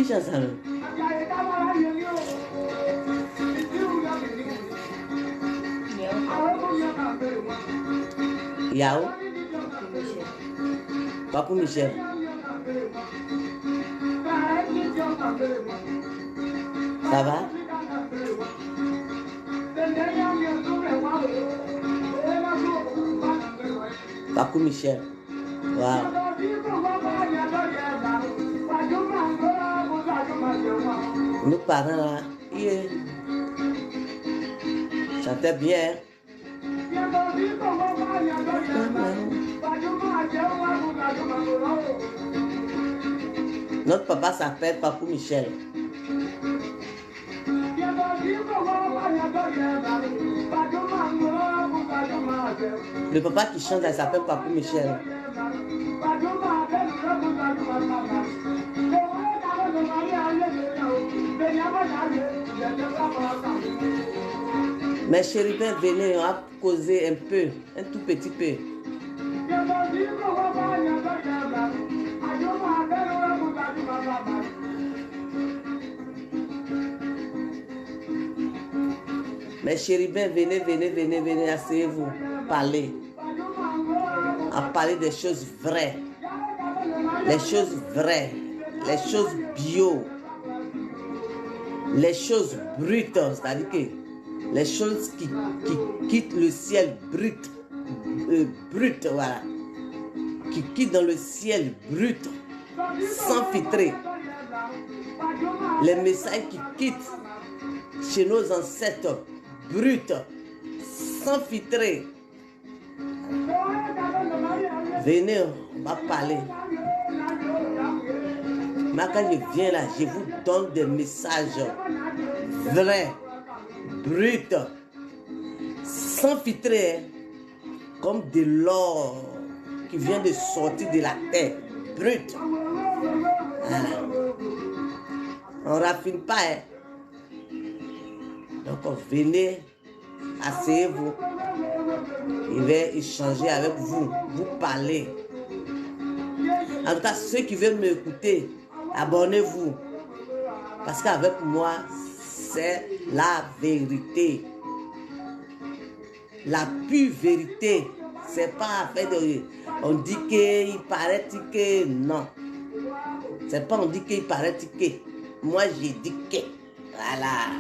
chante ça? Yao? Papou Michel. Ça va? Papou Michel. Wow. Nos parents là, ils chantaient bien. Notre papa s'appelle Papou Michel. Le papa qui chante, il s'appelle Papou Michel. Mes chérubins, venez, on va causer un peu, un tout petit peu. Mes chérubins, venez, asseyez-vous, parlez. À parler des choses vraies. Les choses vraies, les choses bio, les choses brutes, c'est-à-dire que les choses qui quittent le ciel brut, voilà, qui quittent dans le ciel brut, sans filtrer. Les messages qui quittent chez nos ancêtres bruts, sans filtrer. Venez, on va parler. Mais quand je viens là, je vous donne des messages vrais, bruts, sans filtrer, comme de l'or qui vient de sortir de la terre, brut. Voilà. On ne raffine pas. Donc venez, asseyez-vous. Il va échanger avec vous, vous parler. En tout cas, ceux qui veulent m'écouter, abonnez-vous. Parce qu'avec moi, c'est la vérité. La pure vérité. C'est pas affaire de... On dit qu'il paraît que... Non. C'est pas on dit qu'il paraît que. Moi, j'ai dit que. Voilà.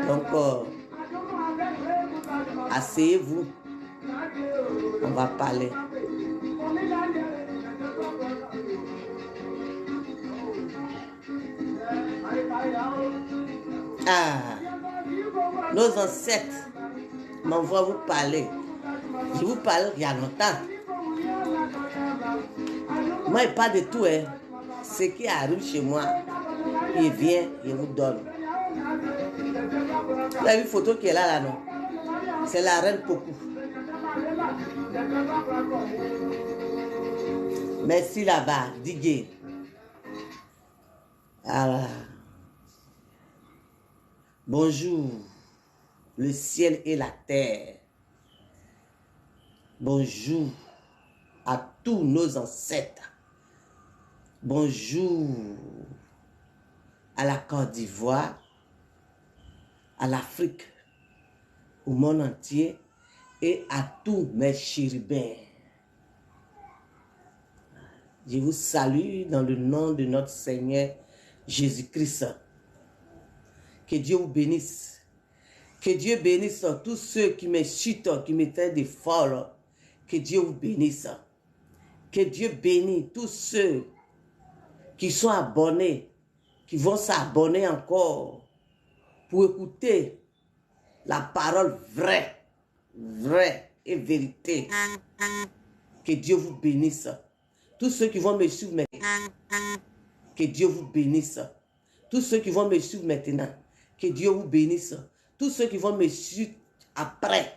Donc, asseyez-vous. On va parler. Ah, nos ancêtres m'envoient vous parler. Je vous parle il y a longtemps. Moi, je parle de tout. Ce qui arrive chez moi, il vient, il vous donne. Vous avez vu une photo qui est là, non? C'est la reine Pokou. Merci là-bas, Digué. Alors, bonjour, le ciel et la terre. Bonjour à tous nos ancêtres. Bonjour à la Côte d'Ivoire, à l'Afrique, au monde entier et à tous mes chérubins. Je vous salue dans le nom de notre Seigneur Jésus-Christ. Que Dieu vous bénisse. Que Dieu bénisse tous ceux qui me chutent, qui me traitent de folle. Que Dieu vous bénisse. Que Dieu bénisse tous ceux qui sont abonnés, qui vont s'abonner encore pour écouter la parole vraie, vraie et vérité. Que Dieu vous bénisse. Tous ceux qui vont me suivre maintenant, que Dieu vous bénisse. Tous ceux qui vont me suivre maintenant, que Dieu vous bénisse. Tous ceux qui vont me suivre après,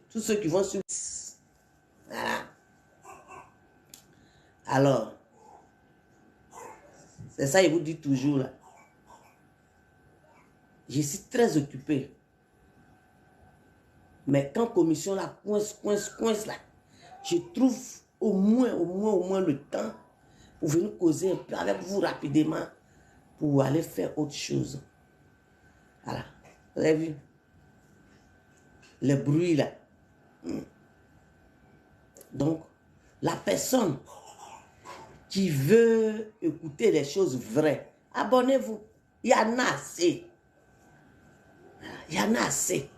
tous ceux qui vont suivre. Voilà. Alors, c'est ça, il vous dit toujours là. Je suis très occupé. Mais quand commission là, coince là, je trouve au moins le temps pour venir causer un peu avec vous rapidement, pour aller faire autre chose. Voilà. Vous avez vu? Le bruit là. Donc, la personne qui veut écouter les choses vraies, abonnez-vous. Il y en a assez. Il y en a assez.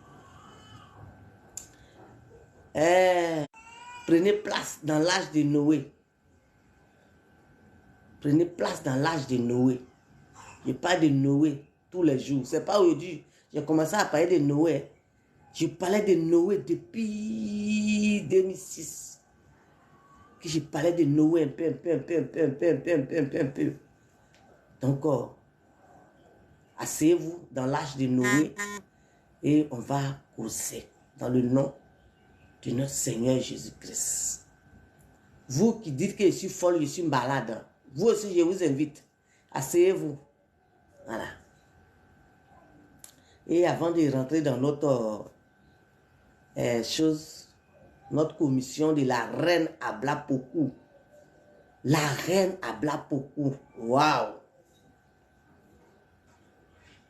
Prenez place dans l'âge de Noé. Prenez place dans l'âge de Noé. Je parle de Noé tous les jours. C'est pas aujourd'hui. J'ai commencé à parler de Noé. Je parlais de Noé depuis 2006. Que je parlais de Noé un peu. Donc, asseyez-vous dans l'âge de Noé et on va causer dans le nom de notre Seigneur Jésus-Christ. Vous qui dites que je suis folle, je suis malade, vous aussi je vous invite, asseyez-vous. Voilà. Et avant de rentrer dans notre chose, notre commission de la reine Ablapoku. La reine Ablapoku. Waouh!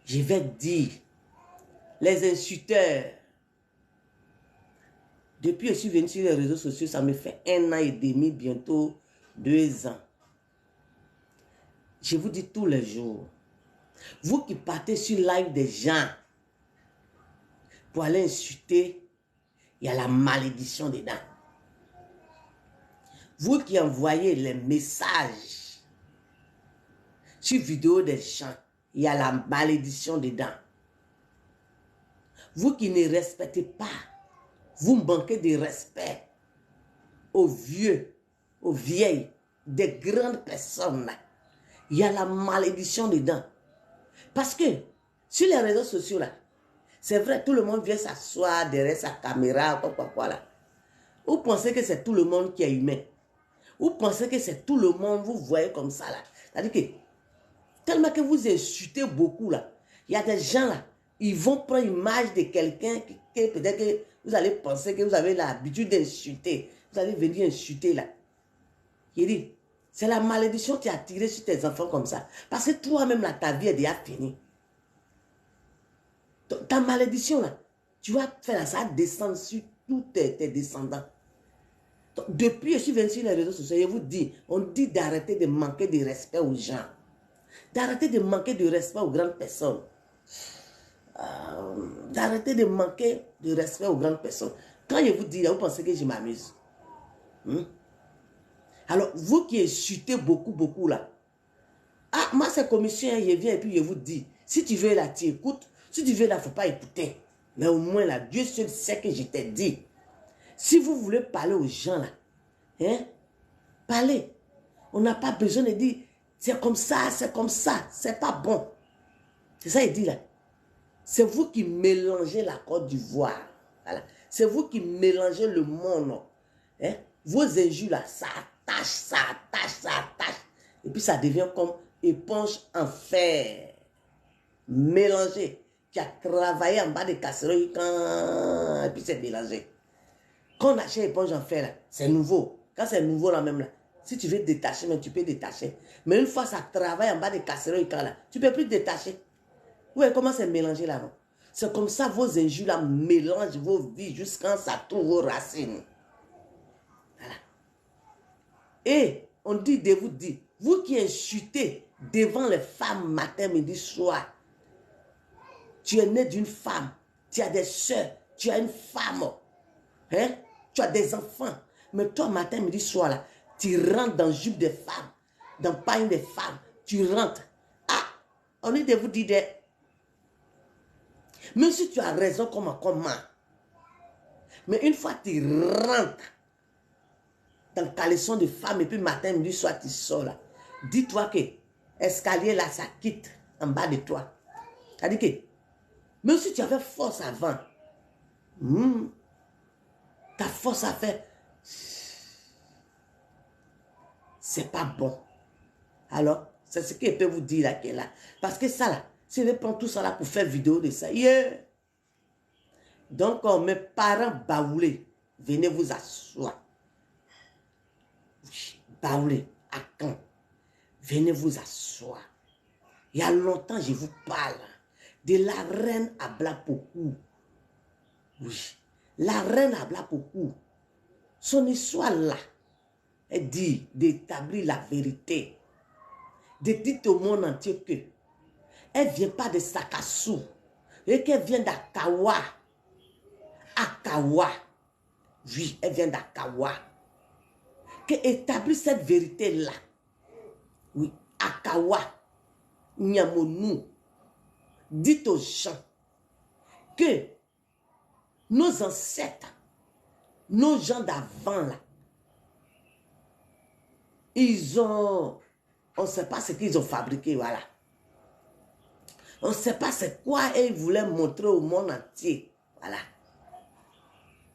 Je vais dire, les insulteurs, depuis que je suis venu sur les réseaux sociaux, ça me fait 1 an et demi, bientôt 2 ans. Je vous dis tous les jours, vous qui partez sur live des gens pour aller insulter, il y a la malédiction dedans. Vous qui envoyez les messages sur vidéo des gens, il y a la malédiction dedans. Vous qui ne respectez pas, vous manquez de respect aux vieux, aux vieilles, des grandes personnes. Il y a la malédiction dedans. Parce que sur les réseaux sociaux, là, c'est vrai, tout le monde vient s'asseoir derrière sa caméra, quoi, là. Vous pensez que c'est tout le monde qui est humain. Vous pensez que c'est tout le monde, vous voyez comme ça, là. C'est-à-dire que, tellement que vous insultez beaucoup, là, il y a des gens, là, ils vont prendre l'image de quelqu'un que peut-être que vous allez penser que vous avez l'habitude d'insulter. Vous allez venir insulter, là. Il dit, c'est la malédiction qui a tiré sur tes enfants comme ça. Parce que toi-même, là, ta vie est déjà finie. Ta malédiction, là, tu vas faire ça descendre sur tous tes descendants. Donc, depuis que je suis venu sur les réseaux sociaux, je vous dis, on dit d'arrêter de manquer de respect aux gens. D'arrêter de manquer de respect aux grandes personnes. D'arrêter de manquer de respect aux grandes personnes. Quand je vous dis, là, vous pensez que je m'amuse. Alors, vous qui insultez beaucoup, là. Ah, moi, c'est commission, je viens et puis je vous dis, si tu veux là, tu écoutes. Si tu veux là, il ne faut pas écouter. Mais au moins là, Dieu seul sait que je t'ai dit. Si vous voulez parler aux gens là, hein, parlez. On n'a pas besoin de dire, c'est comme ça, c'est pas bon. C'est ça il dit là. C'est vous qui mélangez la Côte d'Ivoire. Voilà. C'est vous qui mélangez le monde. Hein? Vos injures là, ça attache. Et puis ça devient comme éponge en fer. Mélangé. Qui a travaillé en bas de casserole et puis c'est mélangé. Quand on achète éponge en fer là, c'est nouveau. Quand c'est nouveau là même là, si tu veux détacher, mais tu peux détacher. Mais une fois ça travaille en bas de casserole là, tu ne peux plus détacher. Vous voyez comment c'est mélangé là, non? C'est comme ça vos injures là mélangent vos vies jusqu'à ce que ça trouve vos racines. Voilà. Et on dit de vous dire, vous qui insultez devant les femmes matin, midi, soir, tu es né d'une femme, tu as des soeurs, tu as une femme, hein? Tu as des enfants. Mais toi, matin, midi, soir, là, tu rentres dans le jupe des femmes, dans le pain des femmes, tu rentres. Ah, on est de vous dire, même si tu as raison, comment? Mais une fois que tu rentres dans le caleçon de femme, et puis matin, midi, soir, tu sors là, dis-toi que l'escalier là, ça quitte en bas de toi. C'est-à-dire que même si tu avais force avant, ta force à faire, c'est pas bon. Alors, c'est ce que je peux vous dire là, qui est là. Parce que ça là, si je prends tout ça là pour faire vidéo de ça, yeah. Donc, mes parents baoulés, venez vous asseoir. Baoulés, à quand? Venez vous asseoir. Il y a longtemps, je vous parle de la reine Ablapoku. Oui, la reine Ablapoku. Son histoire là, elle dit d'établir la vérité. De dire au monde entier que elle ne vient pas de Sakassou et qu'elle vient d'Akawa. Akawa. Oui, elle vient d'Akawa. Qu'elle établit cette vérité-là. Oui, Akawa. Nyamonu. Dites aux gens que nos ancêtres, nos gens d'avant là, ils ont, on ne sait pas ce qu'ils ont fabriqué, voilà. On ne sait pas c'est quoi ils voulaient montrer au monde entier, voilà.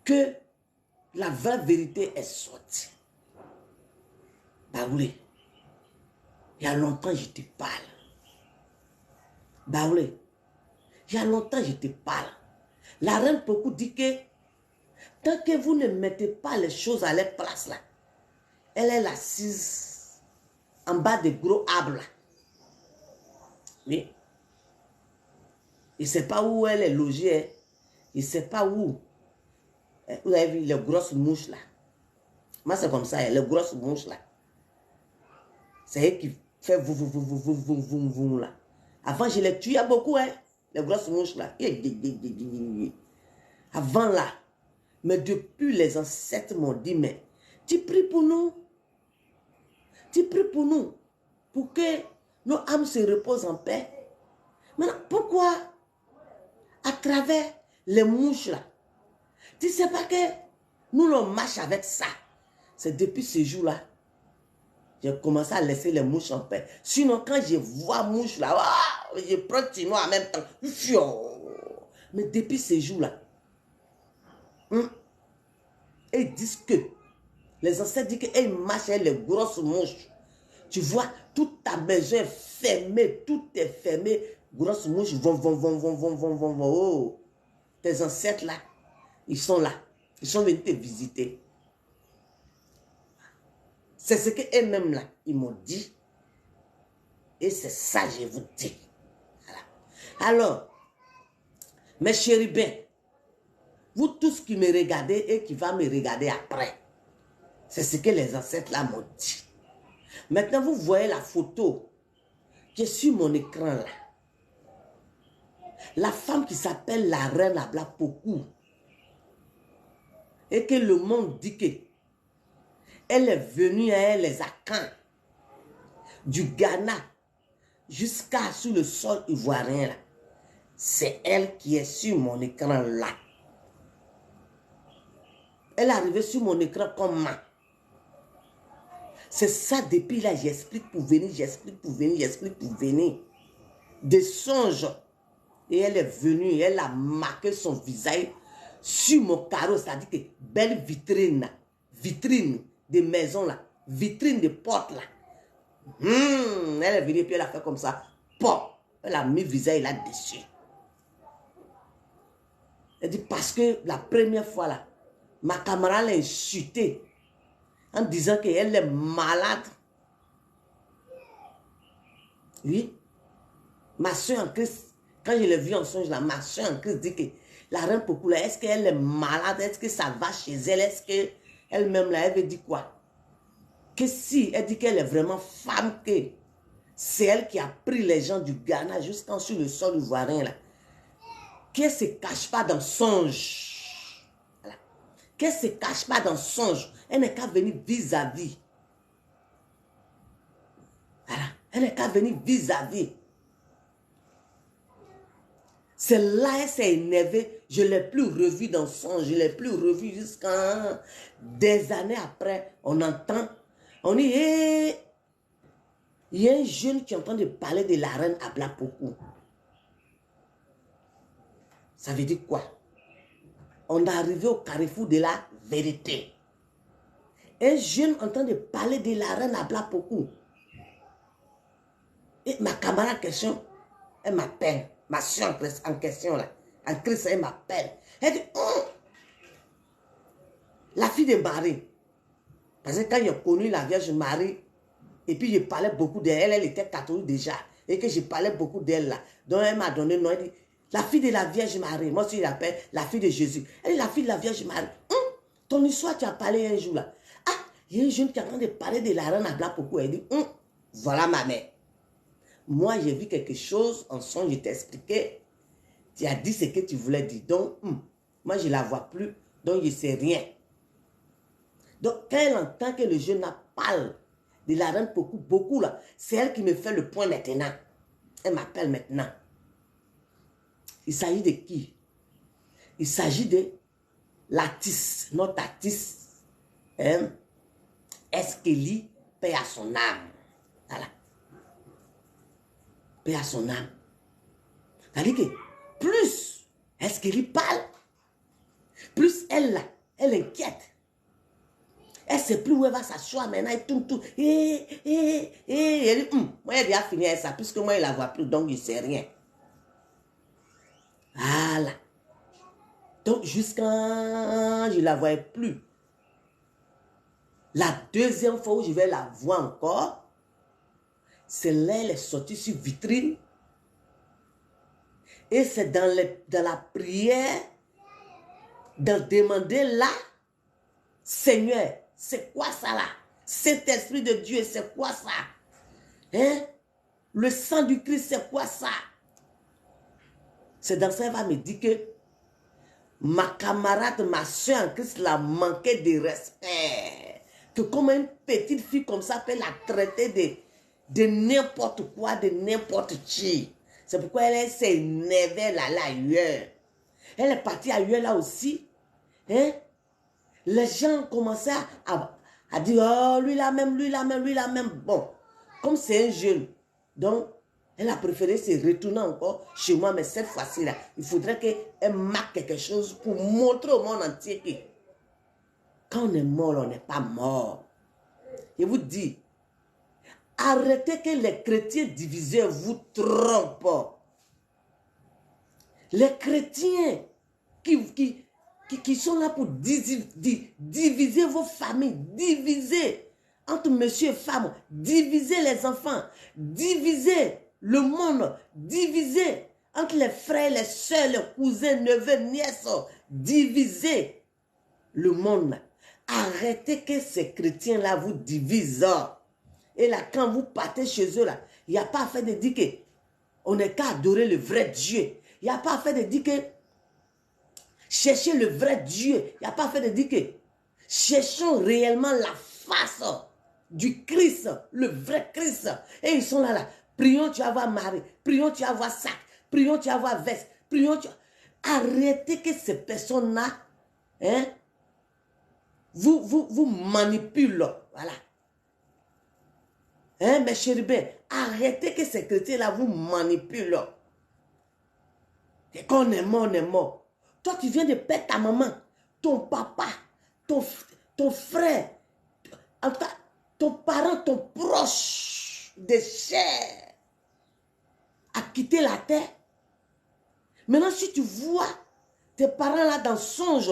Que la vraie vérité est sortie. Bah oui, il y a longtemps je te parle. Bah oui, il y a longtemps je te parle. La reine Poku dit que tant que vous ne mettez pas les choses à leur place là, elle est assise en bas des gros arbres là. Oui. Il ne sait pas où elle est logée. Hein. Il ne sait pas où. Vous avez vu les grosses mouches là. Moi c'est comme ça, hein, les grosses mouches là. C'est elle qui fait vous là. Avant je les tuais beaucoup, hein, les grosses mouches là. Avant là. Mais depuis les ancêtres m'ont dit, mais tu pries pour nous. Tu pries pour nous. Pour que nos âmes se reposent en paix. Maintenant, pourquoi à travers les mouches là, tu ne sais pas que nous on marche avec ça. C'est depuis ce jour-là, j'ai commencé à laisser les mouches en paix. Sinon, quand je vois mouche là, je prends Tino en même temps. Mais depuis ce jour-là, ils disent que, les ancêtres disent qu'ils marchent avec les grosses mouches. Tu vois, toute ta maison est fermée, tout est fermé. Grosses mouches vont. Oh, tes ancêtres là, ils sont là. Ils sont venus te visiter. C'est ce qu'eux-mêmes là, ils m'ont dit. Et c'est ça que je vous dis. Voilà. Alors, mes chérubins, vous tous qui me regardez et qui va me regarder après, c'est ce que les ancêtres là m'ont dit. Maintenant, vous voyez la photo qui est sur mon écran là. La femme qui s'appelle la reine Ablapoku. Et que le monde dit que elle est venue à les Akans du Ghana jusqu'à sur le sol ivoirien là. C'est elle qui est sur mon écran là. Elle est arrivée sur mon écran comme moi. C'est ça depuis là, j'explique pour venir, j'explique pour venir, j'explique pour venir. Des songes. Et elle est venue, elle a marqué son visage sur mon carreau, c'est-à-dire que belle vitrine, vitrine de maison là, vitrine de porte là. Elle est venue puis elle a fait comme ça, pop, elle a mis le visage là-dessus. Elle dit parce que la première fois là, ma camarade l'a insultée en disant qu'elle est malade. Oui, ma soeur en Christ. Quand je l'ai vu en songe, là, ma soeur en Christ dit que la reine Poku, est-ce qu'elle est malade? Est-ce que ça va chez elle? Est-ce qu'elle-même, là, elle veut dire quoi? Que si elle dit qu'elle est vraiment femme, que c'est elle qui a pris les gens du Ghana jusqu'en sur le sol ivoirien, là. Qu'elle ne se cache pas dans songe. Voilà. Qu'elle ne se cache pas dans songe. Elle n'est qu'à venir vis-à-vis. Voilà. Elle n'est qu'à venir vis-à-vis. C'est là elle s'est énervée. Je ne l'ai plus revu dans son. Je ne l'ai plus revu jusqu'à des années après. On entend. On dit, hey, il y a un jeune qui est en train de parler de la reine Ablapoku. Ça veut dire quoi? On est arrivé au carrefour de la vérité. Un jeune en train de parler de la reine Ablapoku. Et ma camarade en question, elle m'appelle. Ma soeur en question, là, en Christ, elle m'appelle. Elle dit, oh, la fille de Marie. Parce que quand j'ai connu la Vierge Marie, Et puis je parlais beaucoup d'elle. Elle était catholique déjà. Et que je parlais beaucoup d'elle là. Donc elle m'a donné nom. Elle dit, la fille de la Vierge Marie. Moi aussi je l'appelle la fille de Jésus. Elle dit, la fille de la Vierge Marie. Ton histoire, tu as parlé un jour là. Ah, il y a une jeune qui est en train de parler de la reine Abla Pokou. Elle dit, voilà ma mère. Moi, j'ai vu quelque chose en son, je t'ai expliqué. Tu as dit ce que tu voulais dire. Donc, moi, je ne la vois plus. Donc, je ne sais rien. Donc, quand elle entend que le jeune parle de la reine Pokou, beaucoup là, c'est elle qui me fait le point maintenant. Elle m'appelle maintenant. Il s'agit de qui? Il s'agit de l'artiste, notre artiste, Eskélie, paix à son âme. Voilà. Paix à son âme. C'est-à-dire que plus Eskélie parle, plus elle inquiète. Elle ne sait plus où elle va s'asseoir maintenant. Elle tourne tout. Elle dit, moi, elle a fini avec ça, puisque moi, elle ne la voit plus, donc je ne sais rien. Voilà. Donc, jusqu'à je ne la voyais plus. La deuxième fois où je vais la voir encore, c'est là elle est sortie sur vitrine. Et c'est dans la prière de demander là, Seigneur, c'est quoi ça là? Saint-Esprit de Dieu, c'est quoi ça? Hein? Le sang du Christ, c'est quoi ça? C'est dans ça qu'elle va me dire que ma camarade, ma soeur en Christ l'a manqué de respect. Que comme une petite fille comme ça peut la traiter de n'importe quoi, de n'importe qui. C'est pourquoi elle s'est énervée là ailleurs. Elle est partie ailleurs là aussi. Hein? Les gens commençaient à dire, oh, lui là même, lui là même, lui là même. Bon, comme c'est un jeune, donc elle a préféré se retourner encore chez moi, mais cette fois-ci là, il faudrait qu'elle marque quelque chose pour montrer au monde entier que quand on est mort, on n'est pas mort. Je vous dis, arrêtez que les chrétiens divisés vous trompent. Les chrétiens qui sont là pour diviser vos familles, diviser entre monsieur et femme, diviser les enfants, diviser le monde, diviser entre les frères, les soeurs, les cousins, neveux, nièces, diviser le monde. Arrêtez que ces chrétiens-là vous divisent. Et là, quand vous partez chez eux, là, il n'y a pas à faire de dire qu'on n'est qu'à adorer le vrai Dieu. Il n'y a pas à faire de dire que chercher le vrai Dieu. Il n'y a pas à faire de dire que cherchons réellement la face du Christ, le vrai Christ. Et ils sont là. Prions, tu vas voir Marie. Prions, tu vas voir sac. Prions, tu vas voir veste. Prions, tu... Arrêtez que ces personnes-là, hein, vous manipulent. Voilà. Hein, mes chérubins, arrêtez que ces chrétiens-là vous manipulent. Et quand on est mort, on est mort. Toi, tu viens de perdre ta maman, ton papa, ton frère, en tout cas, ton parent, ton proche de chair a quitté la terre. Maintenant, si tu vois tes parents là dans songe,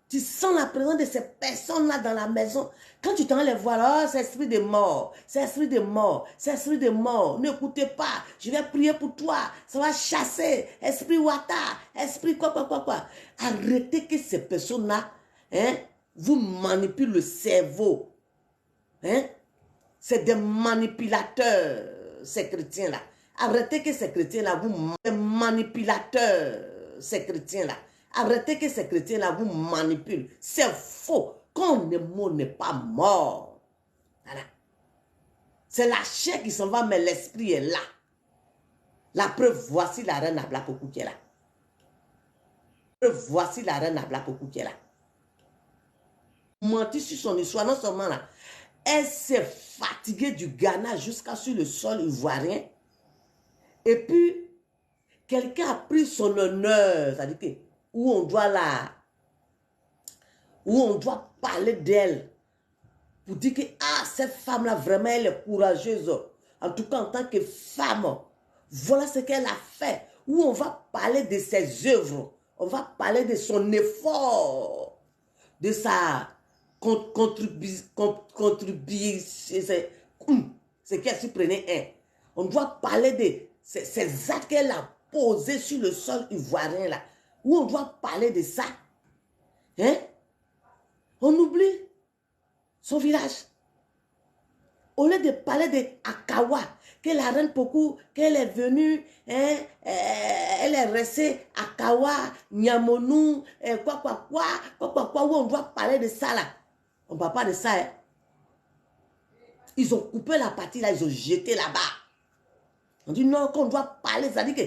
tu sens la présence de ces personnes-là dans la maison. Quand tu t'en les vois, oh, c'est esprit de mort, c'est esprit de mort, c'est esprit de mort. N'écoutez pas, je vais prier pour toi. Ça va chasser, esprit wata, esprit quoi. Arrêtez que ces personnes-là, hein, vous manipulent le cerveau. Hein? C'est des manipulateurs, ces chrétiens-là. Arrêtez que ces chrétiens-là vous manipulateurs, ces chrétiens-là. Arrêtez que ces chrétiens-là vous manipulent. C'est faux. Quand on est mort, on n'est pas mort. Voilà. C'est la chair qui s'en va, mais l'esprit est là. La preuve, voici la reine Abla Pokou qui est là. La preuve, voici la reine Abla Pokou qui est là. Mentir sur son histoire, non seulement là, elle s'est fatiguée du Ghana jusqu'à sur le sol ivoirien. Et puis, quelqu'un a pris son honneur, c'est-à-dire que où on doit parler d'elle pour dire que cette femme-là, vraiment, elle est courageuse. En tout cas, en tant que femme, voilà ce qu'elle a fait. Où on va parler de ses œuvres, on va parler de son effort, de sa contribution. ce qu'elle se prenait un. On doit parler de ces actes qu'elle a posés sur le sol ivoirien là. Où on doit parler de ça. Hein? On oublie son village. Au lieu de parler de Akawa, que la reine Poku, qu'elle est venue, hein, elle est restée Akawa, Nyamonu, où on doit parler de ça là. On ne parle pas de ça. Hein. Ils ont coupé la partie là, ils ont jeté là-bas. On dit non, qu'on doit parler, ça dit que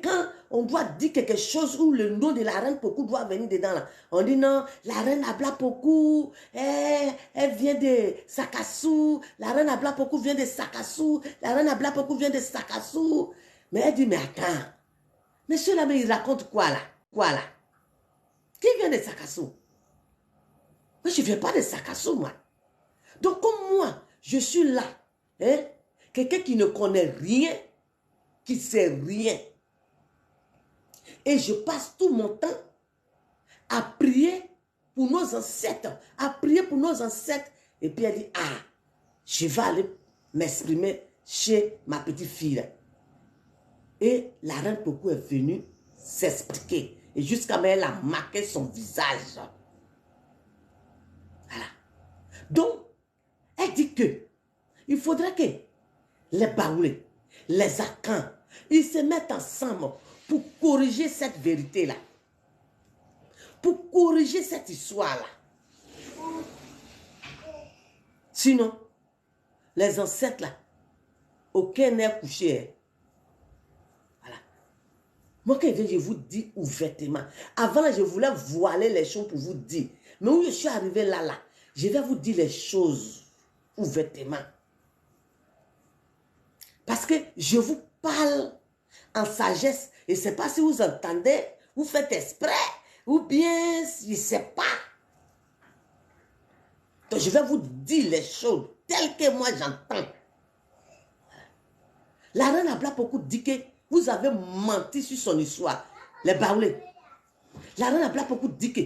quand on doit dire quelque chose où le nom de la reine Poku doit venir dedans, là, on dit non, la reine Abla Poku, elle vient de Sakassou, la reine Abla Poku vient de Sakassou, la reine Abla Poku vient de Sakassou. Mais elle dit, mais attends, monsieur là, mais il raconte quoi là? Quoi là? Qui vient de Sakassou? Moi, je ne viens pas de Sakassou, moi. Donc, comme moi, je suis là, hein, quelqu'un qui ne connaît rien, qui ne sait rien. Et je passe tout mon temps à prier pour nos ancêtres, à prier pour nos ancêtres. Et puis elle dit, ah, je vais aller m'exprimer chez ma petite fille. Et la reine Poku est venue s'expliquer. Et jusqu'à maintenant, elle a marqué son visage. Voilà. Donc, elle dit que il faudrait que les Baoulés, les Akans, ils se mettent ensemble pour corriger cette vérité-là. Pour corriger cette histoire-là. Sinon, les ancêtres là, aucun n'est couché. Voilà. Moi, quand je vous dis ouvertement, avant là, je voulais voiler les choses pour vous dire. Mais où je suis arrivé là, je vais vous dire les choses ouvertement. Parce que je vous parle en sagesse. Et ce n'est pas si vous entendez, vous faites exprès, ou bien je ne sais pas. Donc je vais vous dire les choses telles que moi j'entends. La reine Abla Poku dit que vous avez menti sur son histoire. Les Baoulés. La reine Abla Poku dit que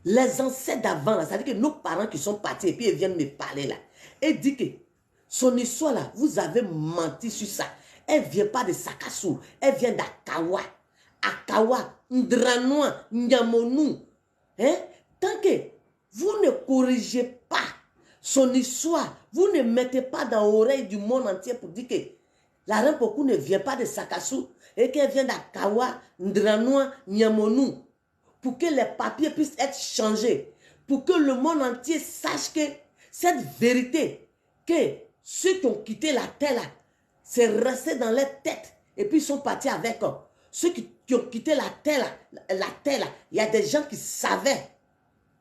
les ancêtres d'avant, c'est-à-dire que nos parents qui sont partis et puis ils viennent me parler là. Elle dit que son histoire là, vous avez menti sur ça. Elle ne vient pas de Sakassou, elle vient d'Akawa. Akawa, Ndranoa, Nyamonu. Hein? Tant que vous ne corrigez pas son histoire, vous ne mettez pas dans l'oreille du monde entier pour dire que la reine Poku ne vient pas de Sakassou et qu'elle vient d'Akawa, Ndranoa, Nyamonu. Pour que les papiers puissent être changés. Pour que le monde entier sache que cette vérité, que ceux qui ont quitté la terre là, c'est resté dans leur tête. Et puis ils sont partis avec eux. Ceux qui ont quitté la terre là, il y a des gens qui savaient.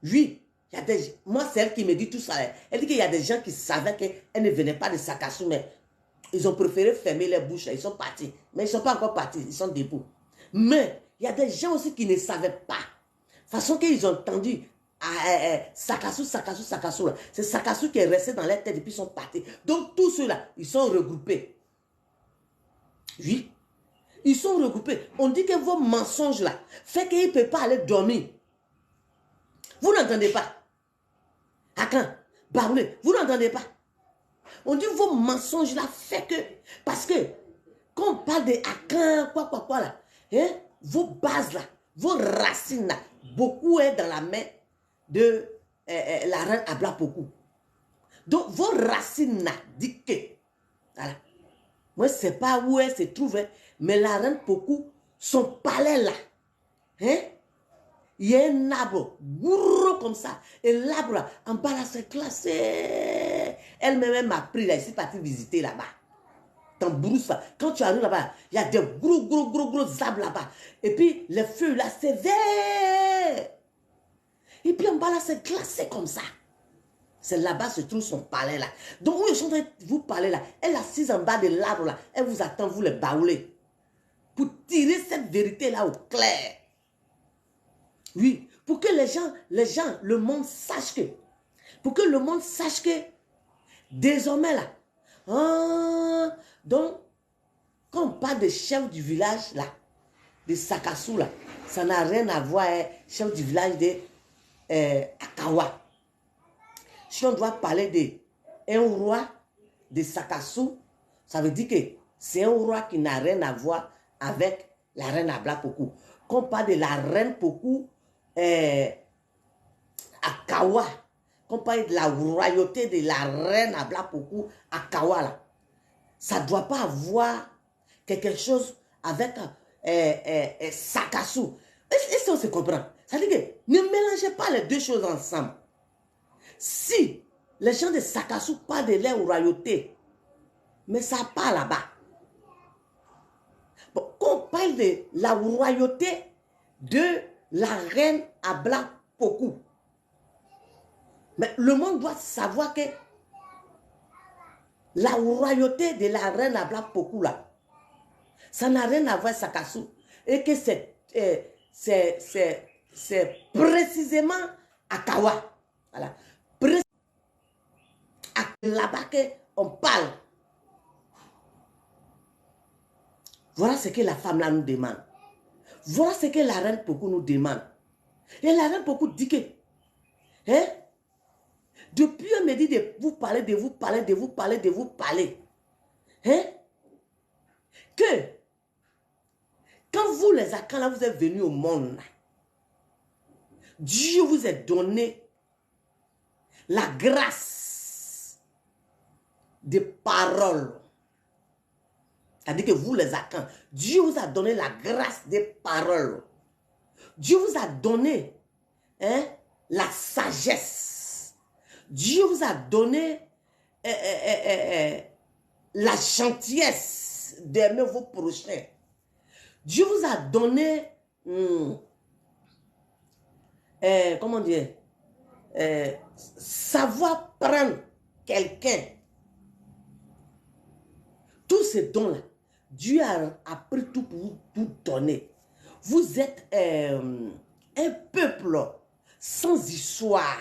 Oui, il y a moi c'est elle qui me dit tout ça. Elle dit qu'il y a des gens qui savaient qu'elle ne venait pas de Sakassou, mais ils ont préféré fermer les bouches. Ils sont partis. Mais ils ne sont pas encore partis, ils sont debout. Mais il y a des gens aussi qui ne savaient pas. De façon qu'ils ont entendu Sakassou. C'est Sakassou qui est resté dans leur tête et puis ils sont partis. Donc tous ceux-là, ils sont regroupés. Oui. Ils sont regroupés. On dit que vos mensonges là fait qu'ils ne peuvent pas aller dormir. Vous n'entendez pas. Akan, Baoulé, vous n'entendez pas. On dit vos mensonges là fait que... Parce que quand on parle de Akan, quoi là, hein, vos bases là, vos racines là, beaucoup est dans la main de la reine Abla Poku. Donc vos racines là, dit que... Voilà. Moi, je ne sais pas où elle se trouve, mais la reine Poku, son palais là, hein, il y a un arbre gros comme ça. Et l'arbre là, en bas là, c'est classé. Elle-même m'a pris là, ici, partie visiter là-bas. Dans Brousse, quand tu arrives là-bas, il y a des gros arbres là-bas. Et puis, les feuilles là, c'est vert. Et puis en bas là, c'est glacé comme ça. C'est là-bas se trouve son palais là. Donc, où je suis en train de vous parler là, elle est assise en bas de l'arbre là. Elle vous attend, vous les Baoulés. Pour tirer cette vérité là au clair. Oui, pour que les gens, le monde sache que. Pour que le monde sache que. Désormais là. Ah, donc, quand on parle de chef du village là, de Sakassou là, ça n'a rien à voir avec chef du village de Akawa. Si on doit parler d'un roi de Sakassou, ça veut dire que c'est un roi qui n'a rien à voir avec la reine Abla Pokou. Quand on parle de la reine Pokou à Kawa, quand on parle de la royauté de la reine Abla Pokou à Kawa, là, ça ne doit pas avoir quelque chose avec Sakassou. Est-ce qu'on se comprend? Ça veut dire que ne mélangez pas les deux choses ensemble. Si les gens de Sakassou parlent de leur royauté, mais ça part là-bas. Bon, quand on parle de la royauté de la reine Abla Pokou, mais le monde doit savoir que la royauté de la reine Abla Pokou, là, ça n'a rien à voir avec Sakassou. Et que c'est précisément à Kawa. Voilà. Là-bas qu'on parle. Voilà ce que la femme là nous demande. Voilà ce que la reine Pokou nous demande. Et la reine Pokou dit que, hein, depuis elle me dit de vous parler, de vous parler, de vous parler, de vous parler. Hein, que, quand vous les Akans là, vous êtes venus au monde, là, Dieu vous a donné la grâce de parole. C'est-à-dire que vous les Akans, Dieu vous a donné la grâce des paroles. Dieu vous a donné, hein, la sagesse. Dieu vous a donné la gentillesse d'aimer vos prochains. Dieu vous a donné, comment dire, savoir prendre quelqu'un. Tous ces dons-là, Dieu a pris tout pour vous donner. Vous êtes un peuple sans histoire.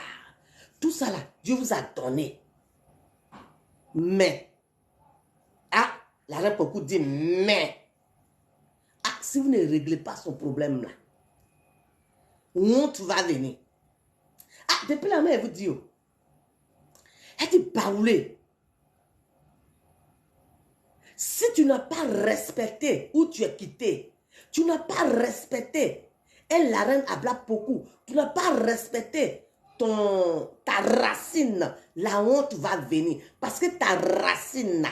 Tout ça là, Dieu vous a donné. Mais, ah, la reine Pokou dit, mais, ah, si vous ne réglez pas son problème là, honte va venir. Ah, depuis la main, elle vous dit, oh, elle dit, baoulé. Si tu n'as pas respecté où tu es quitté, tu n'as pas respecté la reine Abla Pokou, tu n'as pas respecté ta racine, la honte va venir. Parce que ta racine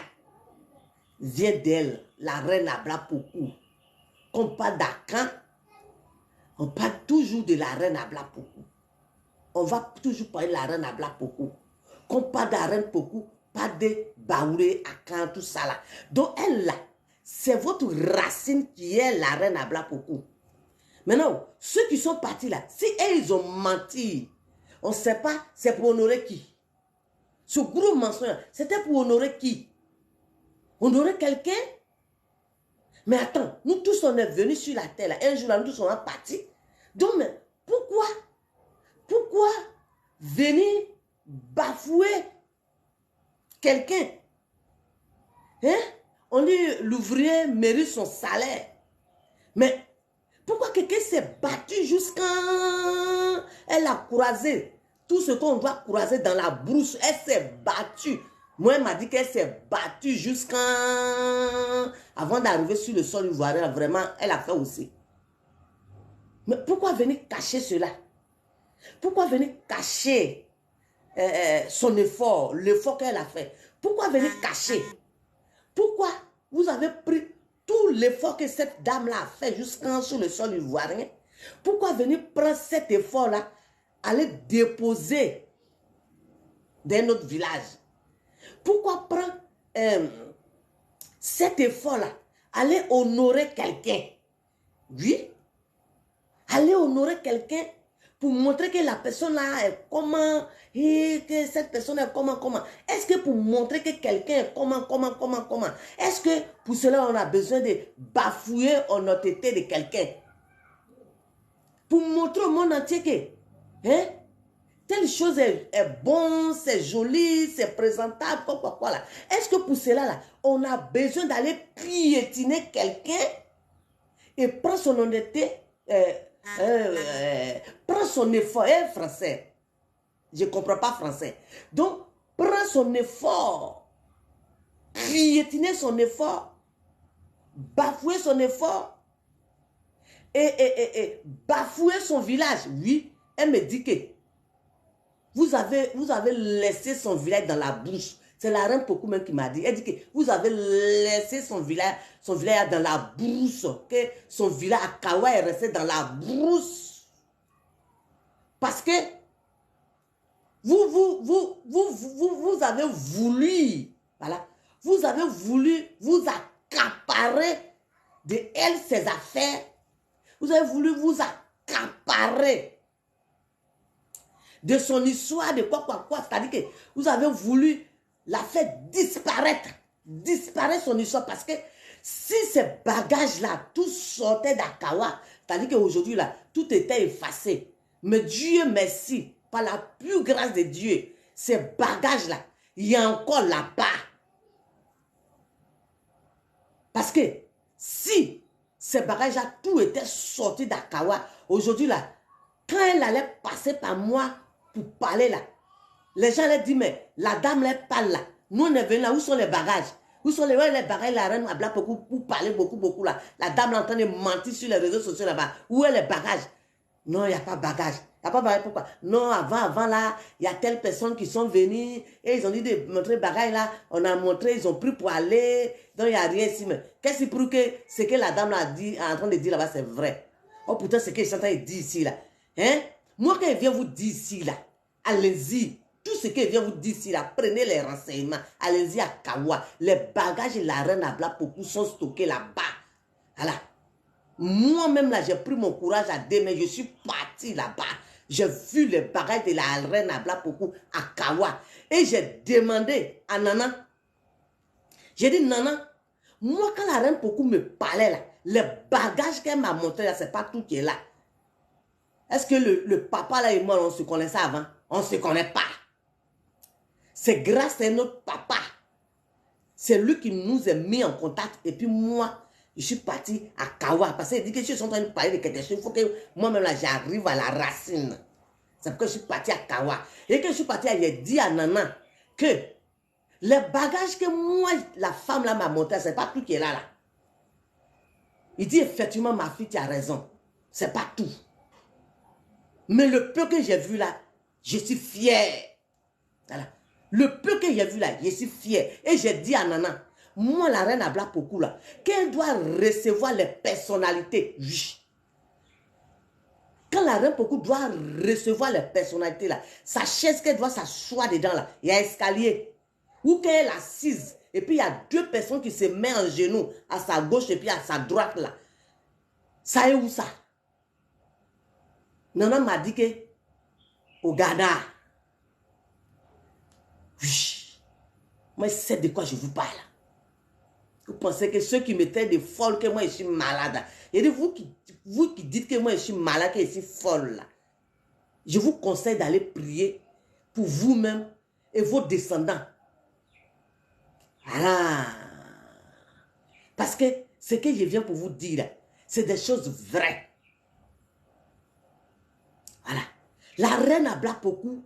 vient d'elle, la reine Abla Pokou. Quand on parle d'Akan, on parle toujours de la reine Abla Pokou. On va toujours parler de la reine Abla Pokou. Quand on parle de la reine Pokou, pas de Baoulé, Akan, tout ça là. Donc elle là, c'est votre racine qui est la reine Abla Pokou. Maintenant, ceux qui sont partis là, si ils ont menti, on ne sait pas, c'est pour honorer qui? Ce gros mensonge, c'était pour honorer qui? Honorer quelqu'un? Mais attends, nous tous on est venus sur la terre là, un jour là, nous tous on est partis. Donc, mais pourquoi venir bafouer quelqu'un? Hein? On dit l'ouvrier mérite son salaire. Mais pourquoi quelqu'un s'est battu jusqu'à... Elle a croisé tout ce qu'on doit croiser dans la brousse. Elle s'est battue. Moi, elle m'a dit qu'elle s'est battue jusqu'à... Avant d'arriver sur le sol ivoirien, vraiment, elle a fait aussi. Mais pourquoi venir cacher cela? Pourquoi venir cacher son effort, l'effort qu'elle a fait? Pourquoi venir cacher? Pourquoi vous avez pris tout l'effort que cette dame-là a fait jusqu'en sur le sol ivoirien? Pourquoi venir prendre cet effort-là, aller déposer dans notre village? Pourquoi prendre cet effort-là, aller honorer quelqu'un? Oui, aller honorer quelqu'un pour montrer que la personne-là est comment, et que cette personne est comment. Est-ce que pour montrer que quelqu'un est comment? Est-ce que pour cela, on a besoin de bafouer l'honnêteté de quelqu'un? Pour montrer au monde entier que, hein, telle chose est bon, c'est joli, c'est présentable, quoi là. Est-ce que pour cela, là, on a besoin d'aller piétiner quelqu'un et prendre son honnêteté, prends son effort, français, je ne comprends pas français. Donc, prends son effort piétiner son effort, bafouer son effort et bafouer son village. Oui, elle me dit que vous avez laissé son village dans la brousse. C'est la reine Pokou même qui m'a dit. Elle dit que vous avez laissé son village dans la brousse. Que son village à Kawa est resté dans la brousse. Parce que vous avez voulu, voilà, vous avez voulu vous accaparer de elle ses affaires. Vous avez voulu vous accaparer de son histoire, de quoi. C'est-à-dire que vous avez voulu la faire disparaître son histoire. Parce que si ces bagages-là, tout sortait d'Akawa, c'est-à-dire qu'aujourd'hui, là, tout était effacé. Mais Dieu merci, par la plus grâce de Dieu, ces bagages-là, il y a encore là-bas. Parce que si ces bagages-là, tout était sorti d'Akawa, aujourd'hui, là, quand elle allait passer par moi pour parler là, les gens allaient dire, mais la dame là parle là. Nous, on est venus là, où sont les bagages? Où sont les bagages? La reine a beaucoup pour parler beaucoup là. La dame là en train de mentir sur les réseaux sociaux là-bas. Où est les bagages? Non, il n'y a pas de bagage. Il n'y a pas de bagage. Pourquoi? Non, avant là, il y a telles personnes qui sont venues et ils ont dit de montrer bagage là. On a montré, ils ont pris pour aller. Donc, il n'y a rien ici. Mais qu'est-ce qui prouve que ce que la dame là est en train de dire là-bas, c'est vrai? Oh, pourtant, ce que je suis en train de dire ici là. Hein? Moi, quand elle vient vous dire ici là, allez-y. Tout ce qu'elle vient vous dire ici là, prenez les renseignements. Allez-y à Kawa. Les bagages et la reine à Blapokou sont stockés là-bas. Voilà. Moi-même, là, j'ai pris mon courage à deux, mais je suis parti là-bas. J'ai vu les bagages de la reine à Blapokou à Kawa. Et j'ai demandé à Nana. J'ai dit, Nana, moi, quand la reine Pokou me parlait là, les bagages qu'elle m'a montré là, c'est pas tout qui est là. Est-ce que le papa là et moi, on se connaissait avant? On ne se connaît pas. C'est grâce à notre papa. C'est lui qui nous a mis en contact. Et puis moi, je suis parti à Kawa. Parce qu'il dit que je suis en train de parler de quelque chose. Il faut que moi-même là, j'arrive à la racine. C'est pourquoi je suis parti à Kawa. Et quand je suis parti, j'ai dit à Nana que les bagages que moi, la femme là m'a montré, c'est pas tout qui est là. Il dit effectivement, ma fille, tu as raison. C'est pas tout. Mais le peu que j'ai vu là, je suis fier. Voilà. Le peu que j'ai vu là, je suis fier. Et j'ai dit à Nana, moi la reine à Blapokou là, qu'elle doit recevoir les personnalités. Oui. Quand la reine Pokou doit recevoir les personnalités là, sa chaise qu'elle doit s'asseoir dedans là, il y a un escalier. Où qu'elle est assise. Et puis il y a deux personnes qui se mettent en genoux, à sa gauche et puis à sa droite là. Ça est où ça? Nana m'a dit que au Ghana. Oui. Moi, je sais de quoi je vous parle. Vous pensez que ceux qui me traitent de folle, que moi, je suis malade. Et de vous qui dites que moi, je suis malade, que je suis folle. Là. Je vous conseille d'aller prier pour vous-même et vos descendants. Voilà. Parce que ce que je viens pour vous dire, c'est des choses vraies. Voilà. La reine à Blapokou,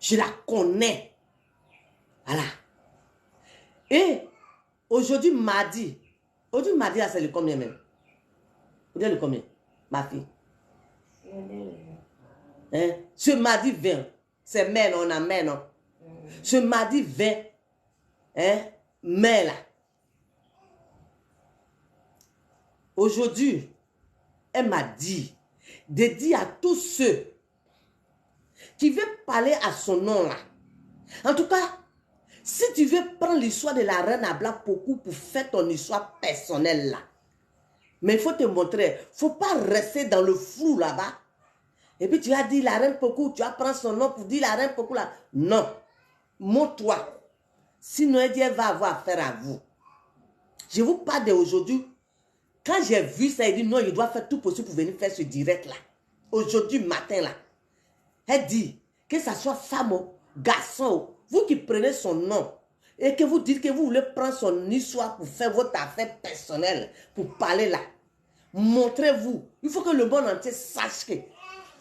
je la connais. Voilà. Et aujourd'hui, mardi, là, c'est le combien même? Vous dites le combien? Ma fille. Hein? Ce mardi 20, c'est mai, on a mai, non? Ce mardi 20, hein? Mai, là. Aujourd'hui, elle m'a dit de dire à tous ceux qui veulent parler à son nom, là. En tout cas, si tu veux prendre l'histoire de la reine à Blapokou pour faire ton histoire personnelle là, mais il faut te montrer, il ne faut pas rester dans le flou là-bas. Et puis tu as dit la reine Pokou, tu vas prendre son nom pour dire la reine Pokou là. Non, montre-toi. Sinon elle va avoir affaire à vous. Je vous parle d'aujourd'hui. Quand j'ai vu ça, il dit non, il doit faire tout possible pour venir faire ce direct là. Aujourd'hui matin là. Elle dit que ça soit femme ou garçon, vous qui prenez son nom et que vous dites que vous voulez prendre son histoire pour faire votre affaire personnelle, pour parler là, montrez-vous. Il faut que le monde entier sache que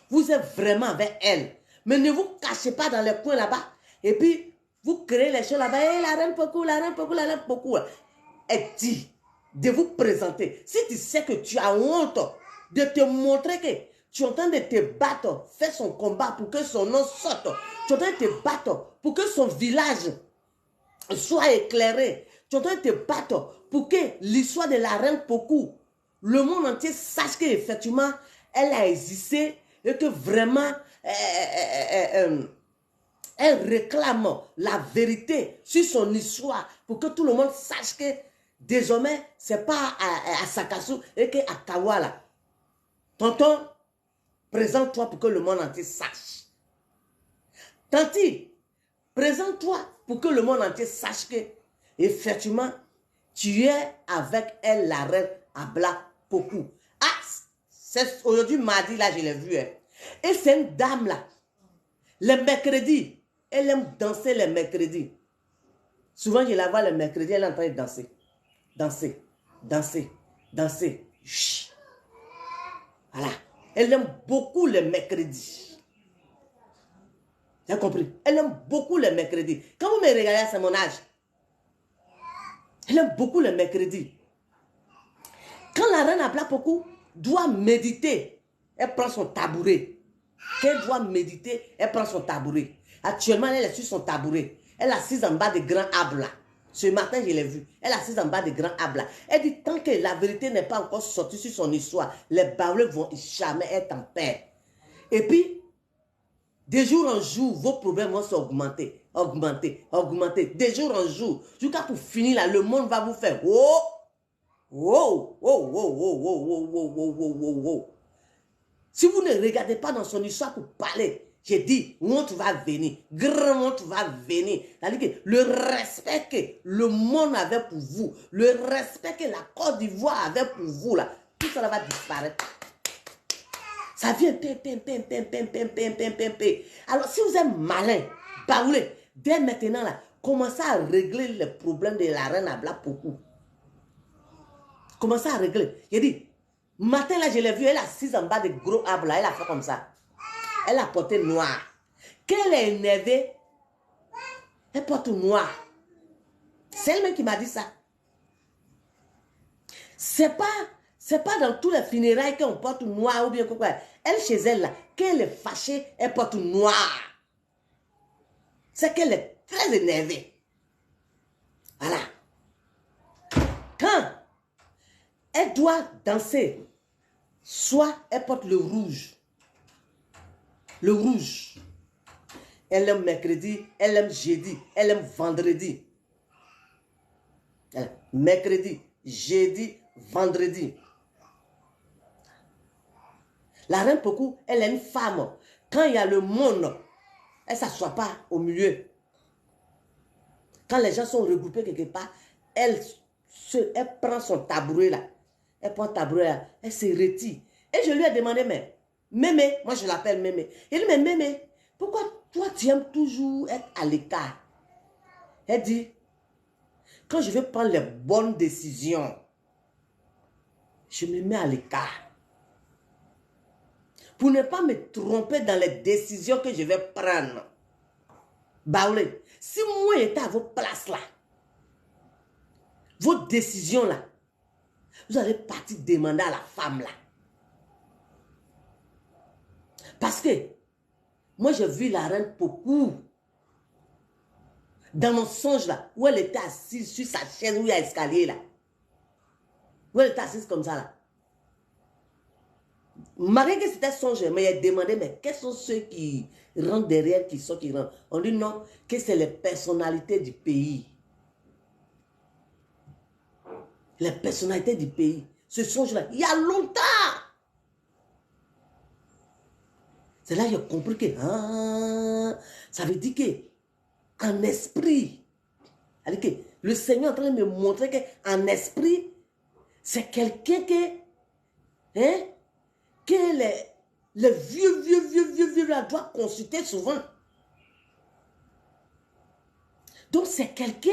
vous êtes vraiment avec elle. Mais ne vous cachez pas dans les coins là-bas. Et puis, Vous créez les choses là-bas. Hey, la reine Pokou, la reine Pokou, la reine Pokou. Elle dit de vous présenter. Si tu sais que tu as honte de te montrer que tu es en train de te battre, faire son combat pour que son nom sorte. Tu es en train de te battre pour que son village soit éclairé. Tu es en train de te battre pour que l'histoire de la reine Pokou, le monde entier sache qu'effectivement, elle a existé et que vraiment, elle réclame la vérité sur son histoire pour que tout le monde sache que désormais, ce n'est pas à Sakassou et qu'à Kawala. Tonton, présente-toi pour que le monde entier sache. Tanti, présente-toi pour que le monde entier sache que, effectivement, tu es avec elle, la reine Abla Pokou. Ah, aujourd'hui, mardi, là, je l'ai vu. Hein. Et c'est une dame, là. Les mercredis, elle aime danser les mercredis. Souvent, je la vois le mercredi, elle est en train de danser. Danser, danser, danser. Chut. Voilà. Elle aime beaucoup les mercredis. Tu as compris? Elle aime beaucoup les mercredis. Quand vous me regardez, c'est mon âge. Elle aime beaucoup les mercredis. Quand la reine Abla Pokou doit méditer, elle prend son tabouret. Quand elle doit méditer, elle prend son tabouret. Actuellement, elle est sur son tabouret. Elle est assise en bas de grands arbres là. Ce matin, je l'ai vu. Elle est assise en bas de grands arbres là. Elle dit, tant que la vérité n'est pas encore sortie sur son histoire, les baoulés vont jamais être en paix. Et puis, de jour en jour, vos problèmes vont s'augmenter, augmenter, augmenter. De jour en jour, jusqu'à pour finir là, le monde va vous faire oh, oh, oh, oh, oh, oh, oh, oh, oh, oh, oh, oh. Si vous ne regardez pas dans son histoire pour parler, j'ai dit, honte va venir, grand honte va venir. C'est-à-dire que le respect que le monde avait pour vous, le respect que la Côte d'Ivoire avait pour vous, là, tout ça va disparaître. Ça vient, Alors, si vous êtes malin, baoulé, dès maintenant, là, commencez à régler les problèmes de la reine Abla Pokou. Commencez à régler. J'ai dit, matin, là, je l'ai vue, elle est assise en bas de gros arbres, là, elle a fait comme ça. Elle a porté noir. Quand elle est énervée, elle porte noir. C'est elle-même qui m'a dit ça. C'est pas dans tous les funérailles qu'on porte noir ou bien quoi. Elle, chez elle, là, quand elle est fâchée, elle porte noir. C'est qu'elle est très énervée. Voilà. Quand elle doit danser, soit elle porte le rouge. Le rouge. Elle aime mercredi, elle aime jeudi, elle aime vendredi. Mercredi, jeudi, vendredi. La reine Pokou, elle est une femme. Quand il y a le monde, elle ne s'assoit pas au milieu. Quand les gens sont regroupés quelque part, elle prend son tabouret là. Elle prend le tabouret là, elle se retire. Et je lui ai demandé, mais Mémé, moi je l'appelle Mémé. Il dit, mais Mémé, pourquoi toi tu aimes toujours être à l'écart? Elle dit, quand je veux prendre les bonnes décisions, je me mets à l'écart. Pour ne pas me tromper dans les décisions que je vais prendre. Baoulé, si moi j'étais à vos places là, vos décisions là, vous allez partir demander à la femme là. Parce que moi j'ai vu la reine Pokou dans mon songe là, où elle était assise sur sa chaise, où il y a escalier là. Où elle était assise comme ça là. Malgré que c'était songe, mais il a demandé, mais quels sont ceux qui rentrent derrière, qui sont qui rentrent? On dit non, que c'est les personnalités du pays. Les personnalités du pays. Ce songe-là, il y a longtemps. C'est là que j'ai compris que ça veut dire que en esprit, que le Seigneur est en train de me montrer qu'en esprit, c'est quelqu'un que les vieux là doivent consulter souvent. Donc c'est quelqu'un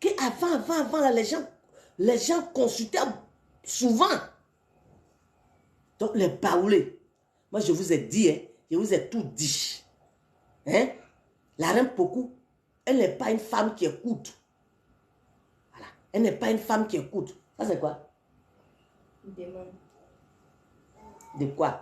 qui avant là, les gens consultaient souvent. Donc les baoulés, moi je vous ai dit, je vous ai tout dit. La reine Pokou, Elle n'est pas une femme qui écoute. Voilà. Elle n'est pas une femme qui écoute. Ça, c'est quoi? Demande. De quoi?